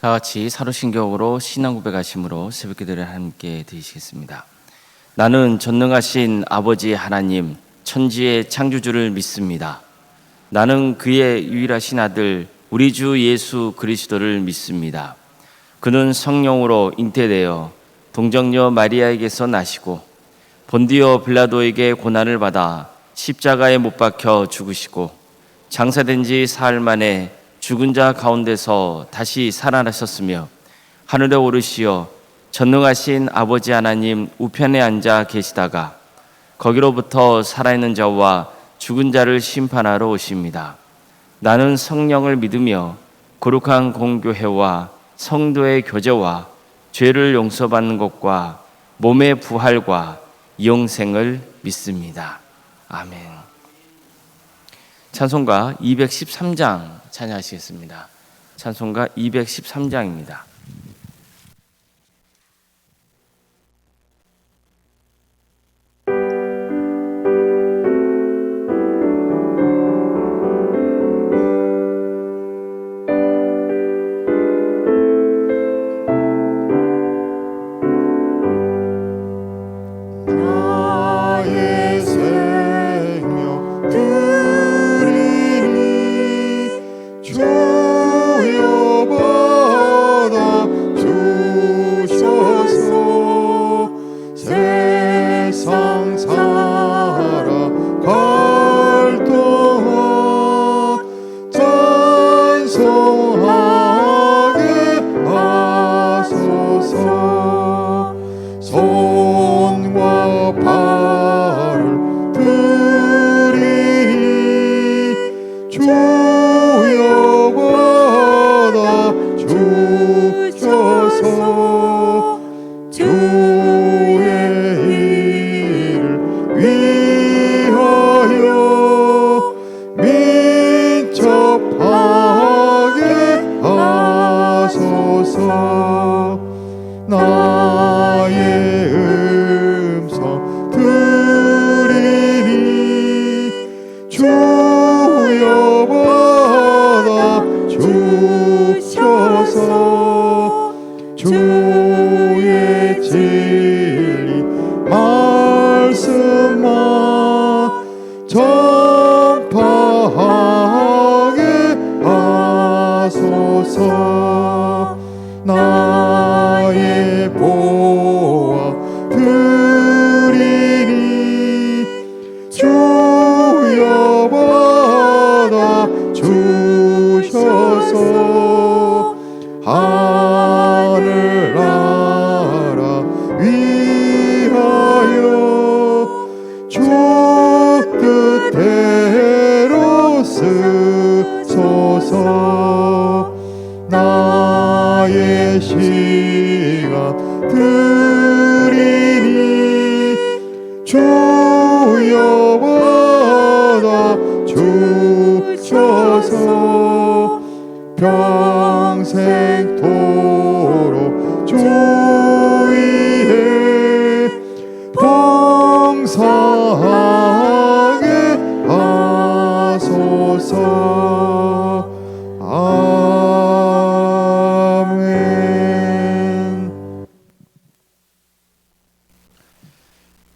다 같이 사도신경으로 신앙 고백하심으로 새벽기도를 함께 드리시겠습니다. 나는 전능하신 아버지 하나님 천지의 창조주를 믿습니다. 나는 그의 유일하신 아들 우리 주 예수 그리스도를 믿습니다. 그는 성령으로 잉태되어 동정녀 마리아에게서 나시고 본디오 빌라도에게 고난을 받아 십자가에 못 박혀 죽으시고 장사된 지 사흘 만에 죽은 자 가운데서 다시 살아나셨으며 하늘에 오르시어 전능하신 아버지 하나님 우편에 앉아 계시다가 거기로부터 살아있는 자와 죽은 자를 심판하러 오십니다. 나는 성령을 믿으며 거룩한 공교회와 성도의 교제와 죄를 용서받는 것과 몸의 부활과 영생을 믿습니다. 아멘. 찬송가 213장 찬양하시겠습니다. 찬송가 213장입니다. 주의 진리 말씀만 전파하게 하소서. 나의 보아 드리니 주여 받아 주셔서. 하늘 나라 위하여 주 뜻대로 쓰소서. 나의 시간 드리니 주여 받아 주셔서. 평생토록 주 위에 봉사하게 하소서. 아멘.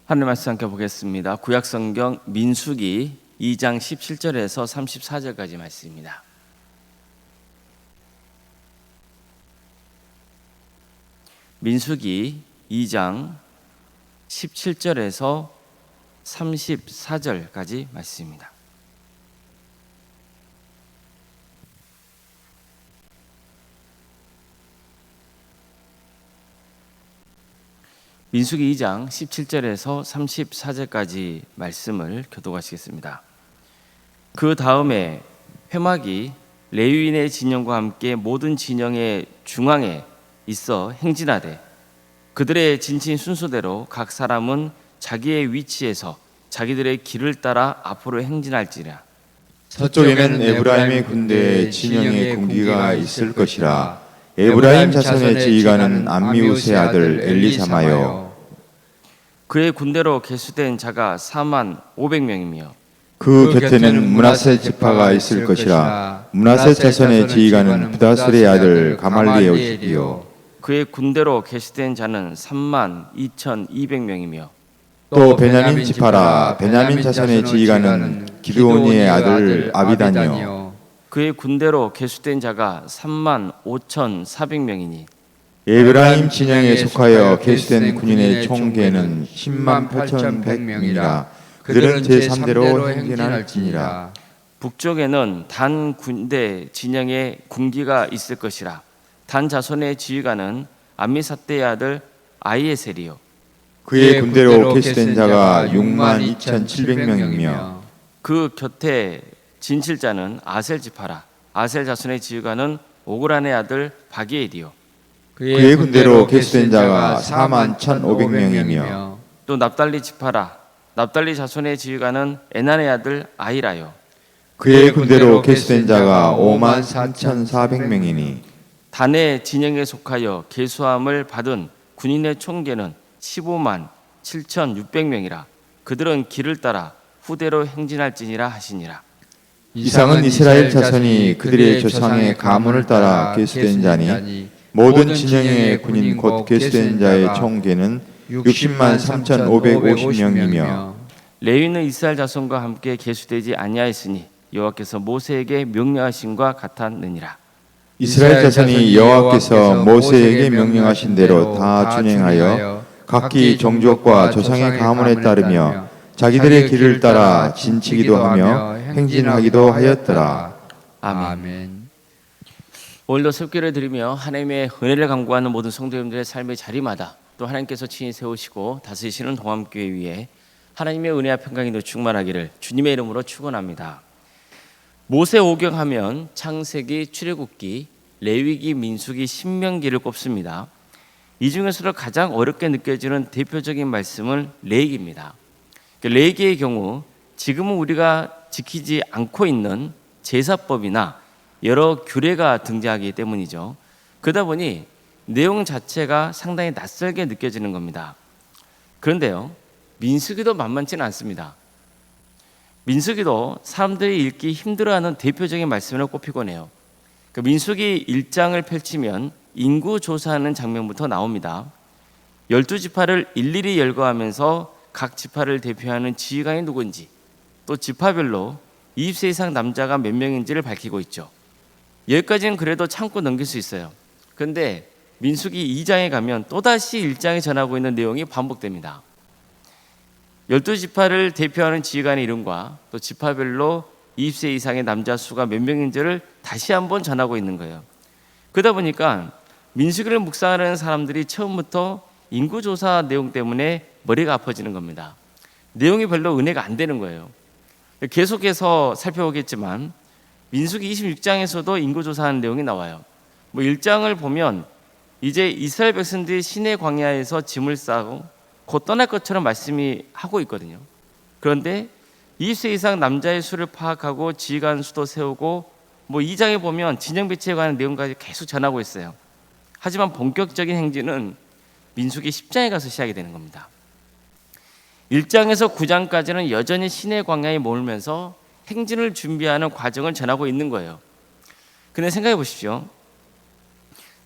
하늘 말씀 함께 보겠습니다. 구약성경 민수기 2장 17절에서 34절까지 말씀입니다. 민수기 2장 17절에서 34절까지 말씀입니다. 민수기 2장 17절에서 34절까지 말씀을 교독하시겠습니다. 그 다음에 회막이 레위인의 진영과 함께 모든 진영의 중앙에 있어 행진하되 그들의 진친 순서대로 각 사람은 자기의 위치에서 자기들의 길을 따라 앞으로 행진할지라. 서쪽에는 에브라임의 군대의 진영의 군기가 있을 것이라. 에브라임 자손의 지휘관은 암미우스의 아들 엘리사마요. 그의 군대로 계수된 자가 4만 500명이며 그 곁에는 므낫세 지파가 있을 것이라. 므낫세 자손의 지휘관은 부다술의 아들 가말리엘이요. 그의 군대로 계수된 자는 32,200명이며 또 베냐민 지파라. 베냐민 자손의 지휘관은 기드오니의 아들 아비단이요. 그의 군대로 계수된 자가 35,400명이니 에브라임 진영에 속하여 계수된 군인의 총계는 108,100명이라. 그들은 제3대로 행진할지니라. 북쪽에는 단 군대 진영에 군기가 있을 것이라. 단 자손의 지휘관은 암미사대의 아들 아이에셀이요. 그의 군대로 계수된 자가 62,700명이며 그 곁에 진칠자는 아셀 지파라. 아셀 자손의 지휘관은 오그란의 아들 바기엘이요. 그의 군대로 계수된 자가 41,500명이며 또 납달리 지파라. 납달리 자손의 지휘관은 에난의 아들 아히라요. 그의 군대로 계수된 자가 54,400명이니 단의 진영에 속하여 계수함을 받은 군인의 총계는 15만 7,600명이라. 그들은 길을 따라 후대로 행진할지니라 하시니라. 이상은 이스라엘 자손이 그들의 조상의 가문을 따라 계수된 자니 모든 진영의 군인 곧 계수된 자의 총계는 60만 3,550명이며 레위는 이스라엘 자손과 함께 계수되지 아니하였으니 여호와께서 모세에게 명령하신과 같았느니라. 이스라엘 자손이 여호와께서 모세에게 명령하신 대로 다 준행하여 각기 종족과 조상의 가문에 따르며 자기들의 길을 따라 진치기도 하며 행진하기도 하였더라. 아멘. 오늘도 습기를 드리며 하나님의 은혜를 간구하는 모든 성도님들의 삶의 자리마다 또 하나님께서 친히 세우시고 다스리시는 동암교회 위에 하나님의 은혜와 평강이 늘 충만하기를 주님의 이름으로 축원합니다. 모세오경 하면 창세기, 출애굽기, 레위기, 민수기, 신명기를 꼽습니다. 이 중에서도 가장 어렵게 느껴지는 대표적인 말씀은 레위기입니다. 레위기의 경우 지금은 우리가 지키지 않고 있는 제사법이나 여러 규례가 등장하기 때문이죠. 그러다 보니 내용 자체가 상당히 낯설게 느껴지는 겁니다. 그런데요, 민수기도 만만치는 않습니다. 민수기도 사람들이 읽기 힘들어하는 대표적인 말씀으로 꼽히곤 해요. 민수기 1장을 펼치면 인구 조사하는 장면부터 나옵니다. 12지파를 일일이 열거하면서 각 지파를 대표하는 지휘관이 누군지, 또 지파별로 20세 이상 남자가 몇 명인지를 밝히고 있죠. 여기까지는 그래도 참고 넘길 수 있어요. 그런데 민수기 2장에 가면 또다시 1장에 전하고 있는 내용이 반복됩니다. 12지파를 대표하는 지휘관의 이름과 또 지파별로 20세 이상의 남자 수가 몇 명인지를 다시 한번 전하고 있는 거예요. 그러다 보니까 민수기를 묵상하는 사람들이 처음부터 인구조사 내용 때문에 머리가 아파지는 겁니다. 내용이 별로 은혜가 안 되는 거예요. 계속해서 살펴보겠지만 민수기 26장에서도 인구조사하는 내용이 나와요. 1장을 보면 이제 이스라엘 백성들이 시내 광야에서 짐을 싸고 곧 떠날 것처럼 말씀이 하고 있거든요. 그런데 20세 이상 남자의 수를 파악하고 지휘관 수도 세우고 2장에 보면 진영 배치에 관한 내용까지 계속 전하고 있어요. 하지만 본격적인 행진은 민수기 10장에 가서 시작이 되는 겁니다. 1장에서 9장까지는 여전히 시내 광야에 머물면서 행진을 준비하는 과정을 전하고 있는 거예요. 근데 생각해 보십시오.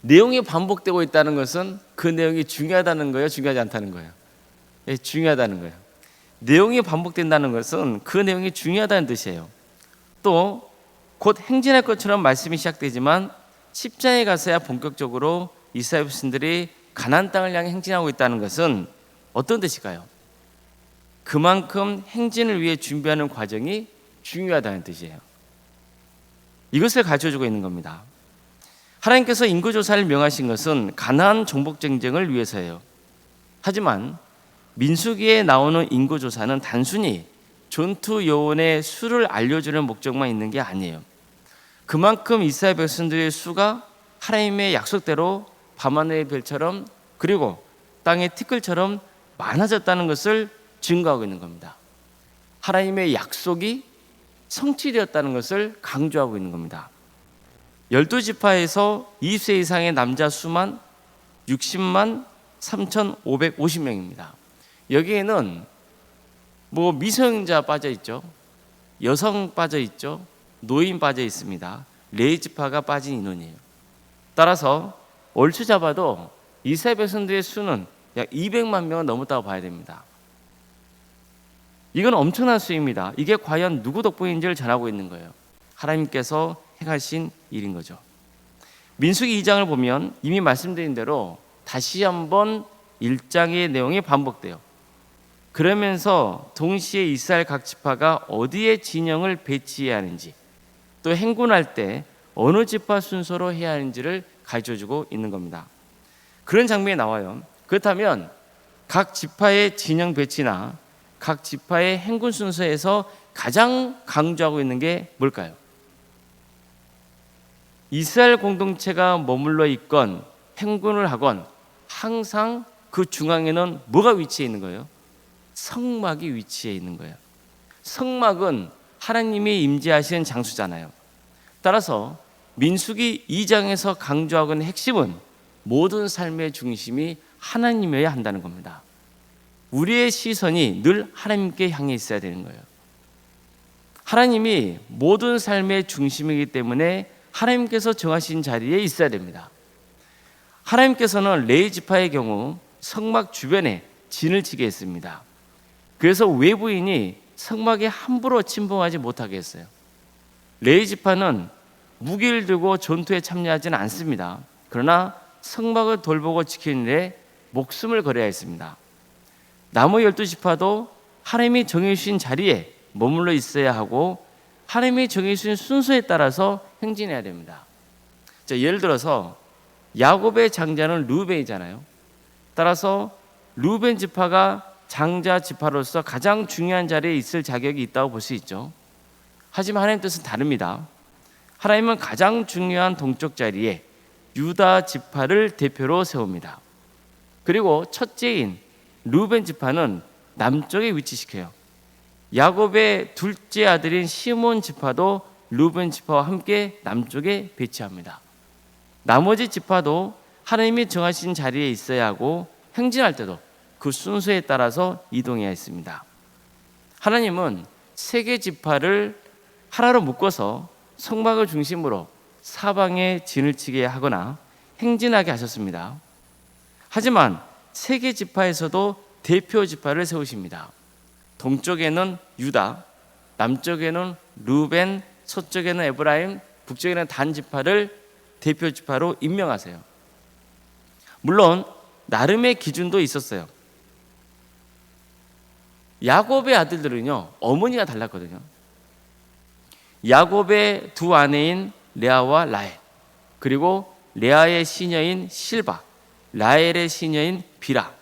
내용이 반복되고 있다는 것은 그 내용이 중요하다는 거예요? 중요하지 않다는 거예요? 예, 중요하다는 거예요. 내용이 반복된다는 것은 그 내용이 중요하다는 뜻이에요. 또 곧 행진할 것처럼 말씀이 시작되지만 10장에 가서야 본격적으로 이스라엘 백성들이 가나안 땅을 향해 행진하고 있다는 것은 어떤 뜻일까요? 그만큼 행진을 위해 준비하는 과정이 중요하다는 뜻이에요. 이것을 가르쳐주고 있는 겁니다. 하나님께서 인구조사를 명하신 것은 가나안 정복 전쟁을 위해서예요. 하지만 민수기에 나오는 인구조사는 단순히 전투 요원의 수를 알려주는 목적만 있는 게 아니에요. 그만큼 이스라엘 백성들의 수가 하나님의 약속대로 밤하늘의 별처럼 그리고 땅의 티끌처럼 많아졌다는 것을 증거하고 있는 겁니다. 하나님의 약속이 성취되었다는 것을 강조하고 있는 겁니다. 12지파에서 20세 이상의 남자 수만 60만 3,550명입니다. 여기에는 미성년자 빠져 있죠. 여성 빠져 있죠. 노인 빠져 있습니다. 레위 지파가 빠진 인원이에요. 따라서 얼추 잡아도 이스라엘 백성들의 수는 약 200만 명은 넘었다고 봐야 됩니다. 이건 엄청난 수입니다. 이게 과연 누구 덕분인지를 전하고 있는 거예요. 하나님께서 행하신 일인 거죠. 민수기 2장을 보면 이미 말씀드린 대로 다시 한번 1장의 내용이 반복돼요. 그러면서 동시에 이스라엘 각 지파가 어디에 진영을 배치해야 하는지, 또 행군할 때 어느 지파 순서로 해야 하는지를 가르쳐주고 있는 겁니다. 그런 장면이 나와요. 그렇다면 각 지파의 진영 배치나 각 지파의 행군 순서에서 가장 강조하고 있는 게 뭘까요? 이스라엘 공동체가 머물러 있건 행군을 하건 항상 그 중앙에는 뭐가 위치해 있는 거예요? 성막이 위치해 있는 거예요. 성막은 하나님이 임재하시는 장소잖아요. 따라서 민수기 2장에서 강조하고 있는 핵심은 모든 삶의 중심이 하나님이어야 한다는 겁니다. 우리의 시선이 늘 하나님께 향해 있어야 되는 거예요. 하나님이 모든 삶의 중심이기 때문에 하나님께서 정하신 자리에 있어야 됩니다. 하나님께서는 레위 지파의 경우 성막 주변에 진을 치게 했습니다. 그래서 외부인이 성막에 함부로 침범하지 못하게 했어요. 레위 지파는 무기를 들고 전투에 참여하지는 않습니다. 그러나 성막을 돌보고 지키는 일에 목숨을 걸어야 했습니다. 나머지 12지파도 하나님이 정해주신 자리에 머물러 있어야 하고 하나님이 정해주신 순서에 따라서 행진해야 됩니다. 자, 예를 들어서 야곱의 장자는 르우벤이잖아요. 따라서 르우벤 지파가 장자 지파로서 가장 중요한 자리에 있을 자격이 있다고 볼 수 있죠. 하지만 하나님의 뜻은 다릅니다. 하나님은 가장 중요한 동쪽 자리에 유다 지파를 대표로 세웁니다. 그리고 첫째인 르우벤 지파는 남쪽에 위치시켜요. 야곱의 둘째 아들인 시몬 지파도 르우벤 지파와 함께 남쪽에 배치합니다. 나머지 지파도 하나님이 정하신 자리에 있어야 하고 행진할 때도 그 순서에 따라서 이동해야 했습니다. 하나님은 세 개 지파를 하나로 묶어서 성막을 중심으로 사방에 진을 치게 하거나 행진하게 하셨습니다. 하지만 세 개 지파에서도 대표 지파를 세우십니다. 동쪽에는 유다, 남쪽에는 르우벤, 서쪽에는 에브라임, 북쪽에는 단 지파를 대표 지파로 임명하세요. 물론 나름의 기준도 있었어요. 야곱의 아들들은요, 어머니가 달랐거든요. 야곱의 두 아내인 레아와 라헬, 그리고 레아의 시녀인 실바, 라헬의 시녀인 비라,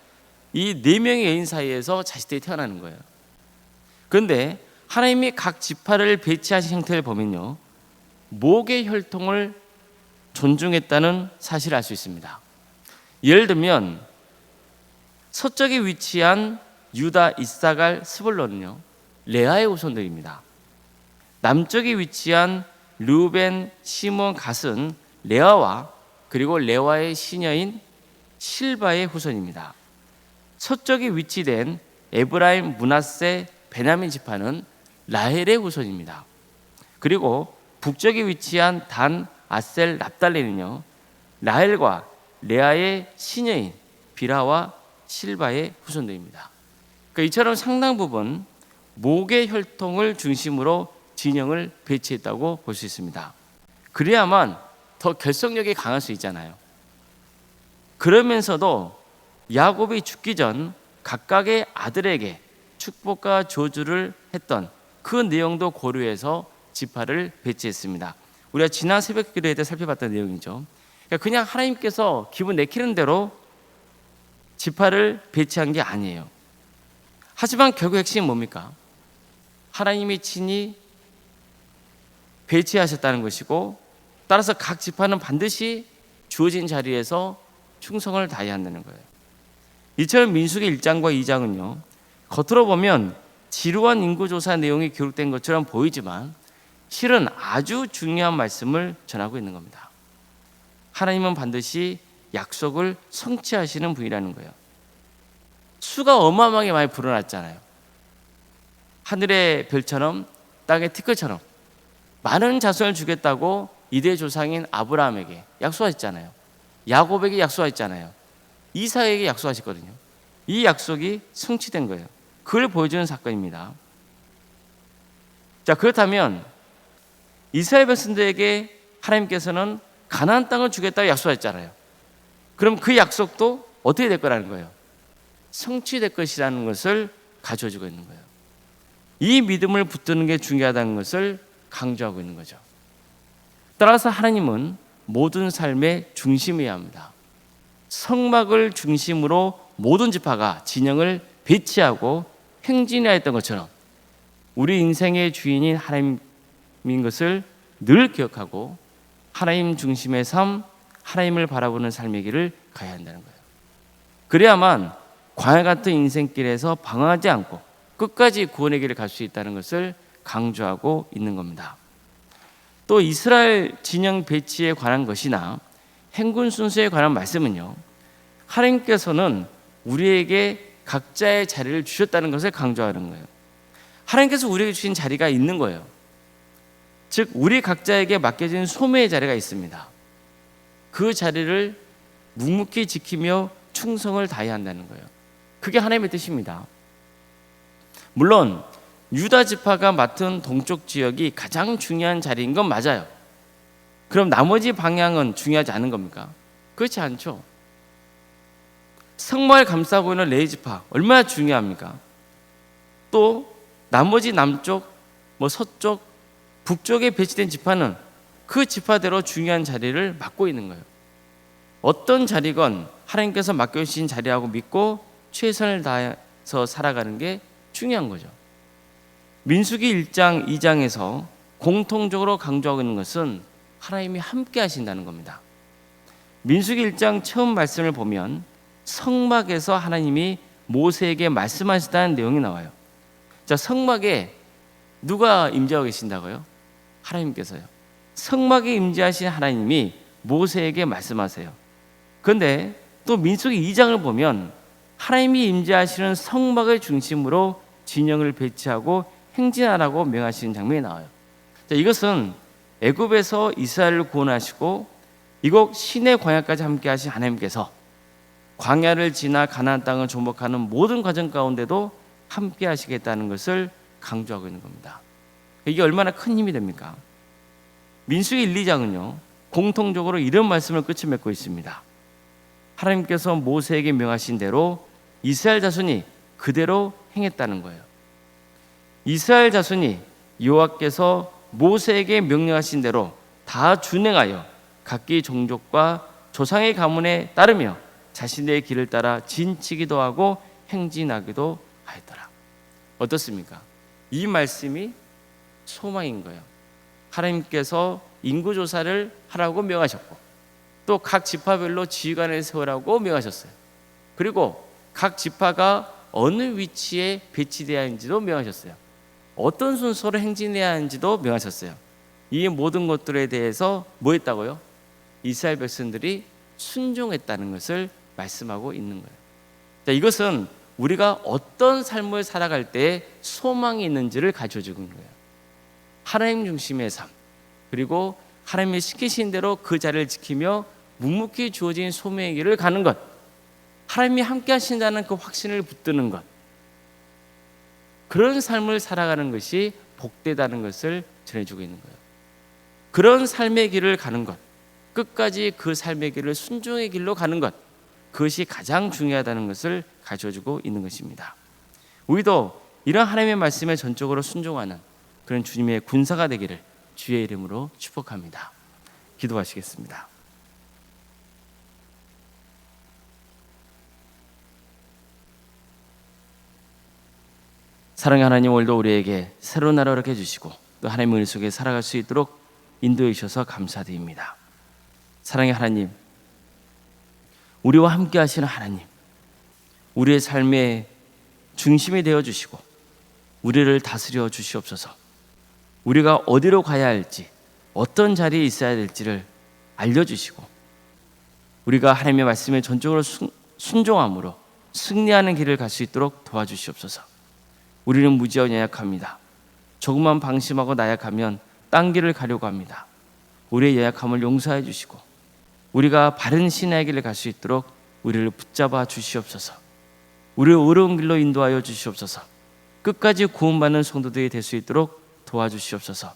이 네 명의 여인 사이에서 자식들이 태어나는 거예요. 그런데 하나님이 각 지파를 배치하신 형태를 보면요, 목의 혈통을 존중했다는 사실을 알 수 있습니다. 예를 들면 서쪽에 위치한 유다, 이사갈, 스불론은요 레아의 후손들입니다. 남쪽에 위치한 르우벤, 시몬, 갓은 레아와 그리고 레아의 시녀인 실바의 후손입니다. 서쪽에 위치된 에브라임, 므낫세, 베냐민 지파는 라헬의 후손입니다. 그리고 북쪽에 위치한 단, 아셀, 납달리는요 라헬과 레아의 시녀인 비라와 실바의 후손들입니다. 그러니까 이처럼 상당 부분 목의 혈통을 중심으로 진영을 배치했다고 볼 수 있습니다. 그래야만 더 결속력이 강할 수 있잖아요. 그러면서도 야곱이 죽기 전 각각의 아들에게 축복과 저주를 했던 그 내용도 고려해서 지파를 배치했습니다. 우리가 지난 새벽 기도회 때 살펴봤던 내용이죠. 그냥 하나님께서 기분 내키는 대로 지파를 배치한 게 아니에요. 하지만 결국 핵심은 뭡니까? 하나님이 친히 배치하셨다는 것이고, 따라서 각 지파는 반드시 주어진 자리에서 충성을 다해야 한다는 거예요. 이처럼 민수기 1장과 2장은요 겉으로 보면 지루한 인구조사 내용이 기록된 것처럼 보이지만 실은 아주 중요한 말씀을 전하고 있는 겁니다. 하나님은 반드시 약속을 성취하시는 분이라는 거예요. 수가 어마어마하게 많이 불어났잖아요. 하늘의 별처럼 땅의 티끌처럼 많은 자손을 주겠다고 이대 조상인 아브라함에게 약속하셨잖아요. 야곱에게 약속하셨잖아요. 이삭에게 약속하셨거든요. 이 약속이 성취된 거예요. 그걸 보여주는 사건입니다. 자, 그렇다면 이스라엘 백성들에게 하나님께서는 가나안 땅을 주겠다고 약속하셨잖아요. 그럼 그 약속도 어떻게 될 거라는 거예요? 성취될 것이라는 것을 가져주고 있는 거예요. 이 믿음을 붙드는 게 중요하다는 것을 강조하고 있는 거죠. 따라서 하나님은 모든 삶의 중심이어야 합니다. 성막을 중심으로 모든 지파가 진영을 배치하고 행진해야 했던 것처럼 우리 인생의 주인인 하나님인 것을 늘 기억하고 하나님 중심의 삶, 하나님을 바라보는 삶의 길을 가야 한다는 거예요. 그래야만 광야 같은 인생길에서 방황하지 않고 끝까지 구원의 길을 갈 수 있다는 것을 강조하고 있는 겁니다. 또 이스라엘 진영 배치에 관한 것이나 행군 순서에 관한 말씀은요, 하나님께서는 우리에게 각자의 자리를 주셨다는 것을 강조하는 거예요. 하나님께서 우리에게 주신 자리가 있는 거예요. 즉 우리 각자에게 맡겨진 소매의 자리가 있습니다. 그 자리를 묵묵히 지키며 충성을 다해야 한다는 거예요. 그게 하나님의 뜻입니다. 물론 유다 지파가 맡은 동쪽 지역이 가장 중요한 자리인 건 맞아요. 그럼 나머지 방향은 중요하지 않은 겁니까? 그렇지 않죠. 성막을 감싸고 있는 레위 지파 얼마나 중요합니까? 또 나머지 남쪽, 서쪽, 북쪽에 배치된 지파는 그 지파대로 중요한 자리를 맡고 있는 거예요. 어떤 자리건 하나님께서 맡겨주신 자리라고 믿고 최선을 다해서 살아가는 게 중요한 거죠. 민수기 1장, 2장에서 공통적으로 강조하고 있는 것은 하나님이 함께 하신다는 겁니다. 민수기 1장 처음 말씀을 보면 성막에서 하나님이 모세에게 말씀하시다는 내용이 나와요. 자, 성막에 누가 임재하고 계신다고요? 하나님께서요. 성막에 임재하신 하나님이 모세에게 말씀하세요. 그런데 또 민수기 2장을 보면 하나님이 임재하시는 성막을 중심으로 진영을 배치하고 행진하라고 명하시는 장면이 나와요. 자, 이것은 애굽에서 이스라엘을 구원하시고 이곳 시내 광야까지 함께 하신 하나님께서 광야를 지나 가나안 땅을 정복하는 모든 과정 가운데도 함께 하시겠다는 것을 강조하고 있는 겁니다. 이게 얼마나 큰 힘이 됩니까? 민수기 1, 2장은요 공통적으로 이런 말씀을 끝을 맺고 있습니다. 하나님께서 모세에게 명하신 대로 이스라엘 자손이 그대로 행했다는 거예요. 이스라엘 자손이 여호와께서 모세에게 명령하신 대로 다 준행하여 각기 종족과 조상의 가문에 따르며 자신의 길을 따라 진치기도 하고 행진하기도 하였더라. 어떻습니까? 이 말씀이 소망인 거예요. 하나님께서 인구조사를 하라고 명하셨고 또 각 지파별로 지휘관을 세우라고 명하셨어요. 그리고 각 지파가 어느 위치에 배치되어야 하는지도 명하셨어요. 어떤 순서로 행진해야 하는지도 명하셨어요. 이 모든 것들에 대해서 뭐 했다고요? 이스라엘 백성들이 순종했다는 것을 말씀하고 있는 거예요. 자, 이것은 우리가 어떤 삶을 살아갈 때 소망이 있는지를 가르쳐주는 거예요. 하나님 중심의 삶, 그리고 하나님이 시키신 대로 그 자리를 지키며 묵묵히 주어진 소명의 길을 가는 것, 하나님이 함께 하신다는 그 확신을 붙드는 것, 그런 삶을 살아가는 것이 복되다는 것을 전해주고 있는 거예요. 그런 삶의 길을 가는 것, 끝까지 그 삶의 길을 순종의 길로 가는 것, 그것이 가장 중요하다는 것을 가르쳐주고 있는 것입니다. 우리도 이런 하나님의 말씀에 전적으로 순종하는 그런 주님의 군사가 되기를 주의 이름으로 축복합니다. 기도하시겠습니다. 사랑의 하나님, 오늘도 우리에게 새로운 나라를 허락해 주시고 또 하나님의 은혜 속에 살아갈 수 있도록 인도해 주셔서 감사드립니다. 사랑의 하나님, 우리와 함께 하시는 하나님, 우리의 삶의 중심이 되어 주시고 우리를 다스려 주시옵소서. 우리가 어디로 가야 할지, 어떤 자리에 있어야 될지를 알려주시고 우리가 하나님의 말씀에 전적으로 순종함으로 승리하는 길을 갈 수 있도록 도와주시옵소서. 우리는 무지하고 연약합니다. 조금만 방심하고 나약하면 딴 길을 가려고 합니다. 우리의 연약함을 용서해 주시고 우리가 바른 신의 길을 갈 수 있도록 우리를 붙잡아 주시옵소서. 우리를 어려운 길로 인도하여 주시옵소서. 끝까지 구원받는 성도들이 될 수 있도록 도와주시옵소서.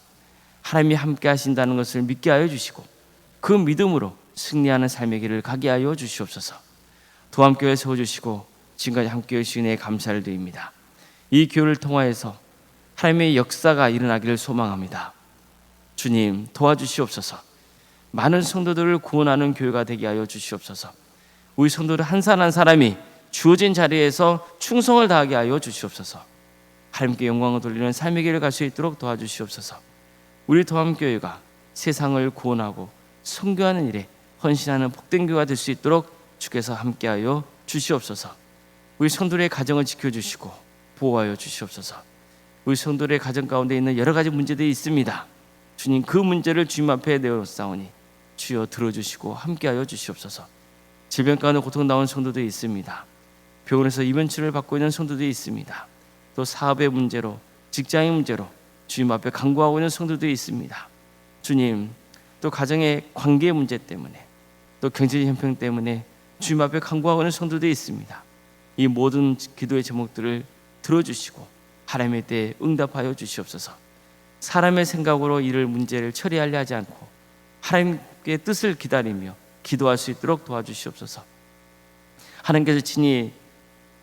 하나님이 함께 하신다는 것을 믿게 하여 주시고 그 믿음으로 승리하는 삶의 길을 가게 하여 주시옵소서. 도함교회 세워주시고 지금까지 함께 해주신 은혜에 감사를 드립니다. 이 교회를 통하여서 하나님의 역사가 일어나기를 소망합니다. 주님 도와주시옵소서. 많은 성도들을 구원하는 교회가 되게 하여 주시옵소서. 우리 성도들 한 사람 한 사람이 주어진 자리에서 충성을 다하게 하여 주시옵소서. 하나님께 영광을 돌리는 삶의 길을 갈 수 있도록 도와주시옵소서. 우리 도함교회가 세상을 구원하고 선교하는 일에 헌신하는 복된 교회가 될 수 있도록 주께서 함께하여 주시옵소서. 우리 성도들의 가정을 지켜주시고 보호하여 주시옵소서. 우리 성도들의 가정 가운데 있는 여러 가지 문제들이 있습니다. 주님 그 문제를 주님 앞에 내어싸우니 주여 들어주시고 함께하여 주시옵소서. 질병 가운데 고통 나온 성도들이 있습니다. 병원에서 입원 치료를 받고 있는 성도들이 있습니다. 또 사업의 문제로 직장의 문제로 주님 앞에 간구하고 있는 성도들이 있습니다. 주님 또 가정의 관계 문제 때문에 또 경제적 형편 때문에 주님 앞에 간구하고 있는 성도들이 있습니다. 이 모든 기도의 제목들을 들어주시고 하나님의 때에 응답하여 주시옵소서. 사람의 생각으로 이를 문제를 처리하려 하지 않고 하나님의 뜻을 기다리며 기도할 수 있도록 도와주시옵소서. 하나님께서 친히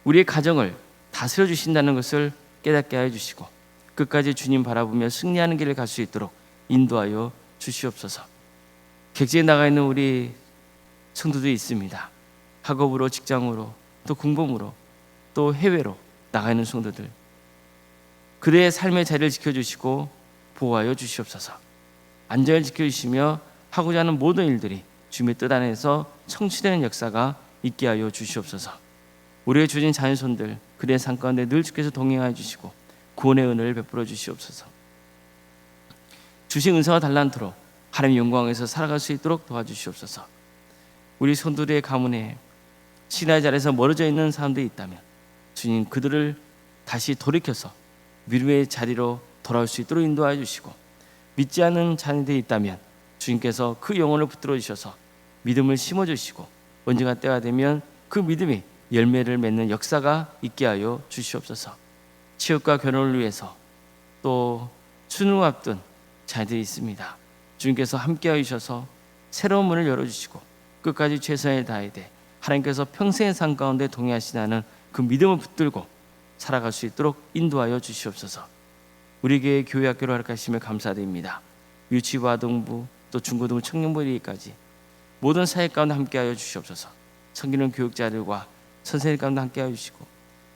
우리의 가정을 다스려 주신다는 것을 깨닫게 하여 주시고 끝까지 주님 바라보며 승리하는 길을 갈 수 있도록 인도하여 주시옵소서. 객지에 나가 있는 우리 성도들이 있습니다. 학업으로 직장으로 또 공범으로 또 해외로 나가 있는 성도들 그들의 삶의 자리를 지켜주시고 보호하여 주시옵소서. 안전을 지켜주시며 하고자 하는 모든 일들이 주님의 뜻 안에서 성취되는 역사가 있게 하여 주시옵소서. 우리의 주신 자녀손들 그들의 삶 가운데 늘 주께서 동행하여 주시고 구원의 은혜를 베풀어 주시옵소서. 주신 은사와 달란트로 하나님의 영광에서 살아갈 수 있도록 도와주시옵소서. 우리 손들의 가문에 신앙의 자리에서 멀어져 있는 사람들이 있다면 주님 그들을 다시 돌이켜서 믿음의 자리로 돌아올 수 있도록 인도하여 주시고 믿지 않는 자녀들이 있다면 주님께서 그 영혼을 붙들어 주셔서 믿음을 심어 주시고 언젠가 때가 되면 그 믿음이 열매를 맺는 역사가 있게 하여 주시옵소서. 취업과 결혼을 위해서 또 수능 앞둔 자녀들이 있습니다. 주님께서 함께하여 주셔서 새로운 문을 열어주시고 끝까지 최선을 다해야 돼 하나님께서 평생의 삶 가운데 동행하시다는 그 믿음을 붙들고 살아갈 수 있도록 인도하여 주시옵소서. 우리 교회 교회학교를 허락하심에 감사드립니다. 유치부, 아동부, 또 중고등 청년부까지 모든 사역 가운데 함께하여 주시옵소서. 섬기는 교육자들과 선생님 가운데 함께하여 주시고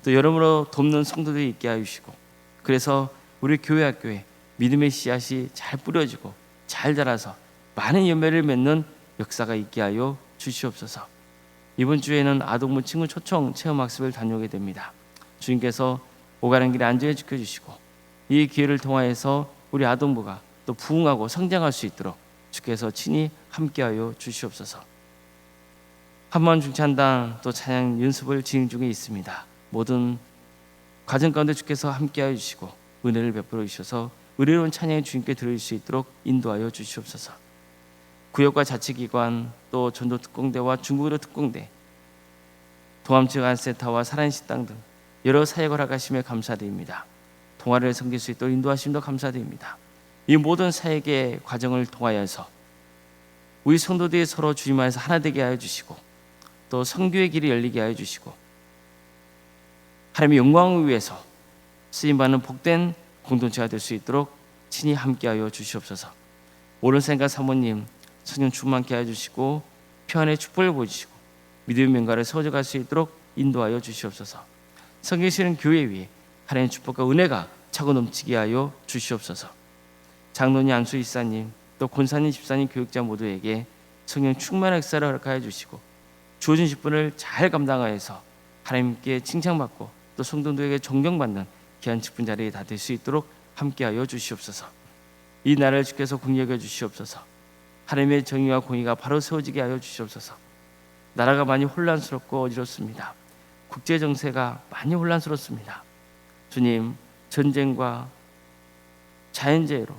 또 여러모로 돕는 성도들이 있게 하여 주시고 그래서 우리 교회학교에 믿음의 씨앗이 잘 뿌려지고 잘 자라서 많은 열매를 맺는 역사가 있게 하여 주시옵소서. 이번 주에는 아동부 친구 초청 체험학습을 다녀오게 됩니다. 주님께서 오가는 길에 안전히 지켜주시고 이 기회를 통하여서 우리 아동부가 또 부흥하고 성장할 수 있도록 주께서 친히 함께하여 주시옵소서. 한번 중찬단 또 찬양 연습을 진행 중에 있습니다. 모든 과정 가운데 주께서 함께하여 주시고 은혜를 베풀어 주셔서 의로운 찬양이 주님께 들을 수 있도록 인도하여 주시옵소서. 구역과 자치기관 또 전도 특공대와 중국어로 특공대 도함지역 안센터와 사랑식당 등 여러 사역을 하가심에 감사드립니다. 동아리를 섬길 수 있도록 인도하심도 감사드립니다. 이 모든 사역의 과정을 통하여서 우리 성도들이 서로 주님 안에서 하나 되게 하여 주시고 또 선교의 길이 열리게 하여 주시고 하나님의 영광을 위해서 쓰임받는 복된 공동체가 될 수 있도록 친히 함께하여 주시옵소서. 오른생각 사모님 성령 충만케 하여 주시고 평안의 축복을 보여주시고 믿음의 명가를 세워갈 수 있도록 인도하여 주시옵소서. 섬기시는 교회 위에 하나님의 축복과 은혜가 차고 넘치게 하여 주시옵소서. 장로님, 안수 이사님, 또 권사님, 집사님, 교육자 모두에게 성령 충만한 역사를 허락하여 주시고 주어진 직분을 잘 감당하여서 하나님께 칭찬받고 또 성도들에게 존경받는 귀한 직분 자리에 다 될 수 있도록 함께하여 주시옵소서. 이 나라를 주께서 공유하여 주시옵소서. 하나님의 정의와 공의가 바로 세워지게 하여 주시옵소서. 나라가 많이 혼란스럽고 어지럽습니다. 국제 정세가 많이 혼란스럽습니다. 주님, 전쟁과 자연재해로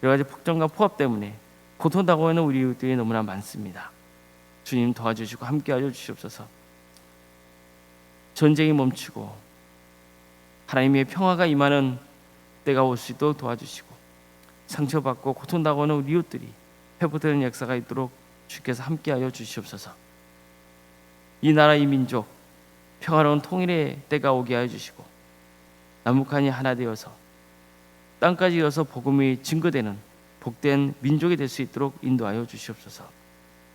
여러 가지 폭정과 포압 때문에 고통당하고 있는 우리 이웃들이 너무나 많습니다. 주님 도와주시고 함께하여 주시옵소서. 전쟁이 멈추고 하나님의 평화가 임하는 때가 올 수 있도록 도와주시고 상처받고 고통당하고 있는 우리 이웃들이 회복되는 역사가 있도록 주께서 함께하여 주시옵소서. 이 나라 이 민족 평화로운 통일의 때가 오게 하여 주시고 남북한이 하나 되어서 땅까지 이어서 복음이 증거되는 복된 민족이 될 수 있도록 인도하여 주시옵소서.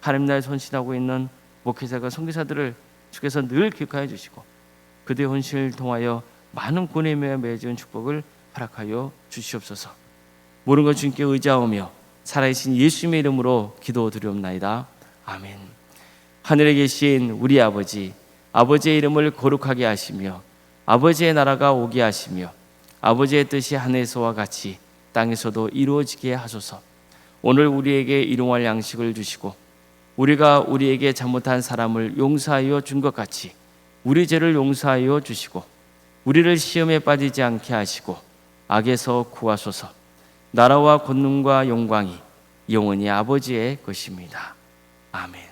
하나님 나라에 헌신하고 있는 목회자가 선교사들을 주께서 늘 기억하여 주시고 그들의 헌신을 통하여 많은 구원의 매에 맺은 축복을 허락하여 주시옵소서. 모든 것 주님께 의지하오며 살아계신 예수님의 이름으로 기도드리옵나이다. 아멘. 하늘에 계신 우리 아버지, 아버지의 이름을 거룩하게 하시며 아버지의 나라가 오게 하시며 아버지의 뜻이 하늘에서와 같이 땅에서도 이루어지게 하소서. 오늘 우리에게 일용할 양식을 주시고 우리가 우리에게 잘못한 사람을 용서하여 준 것 같이 우리 죄를 용서하여 주시고 우리를 시험에 빠지지 않게 하시고 악에서 구하소서. 나라와 권능과 영광이 영원히 아버지의 것입니다. 아멘.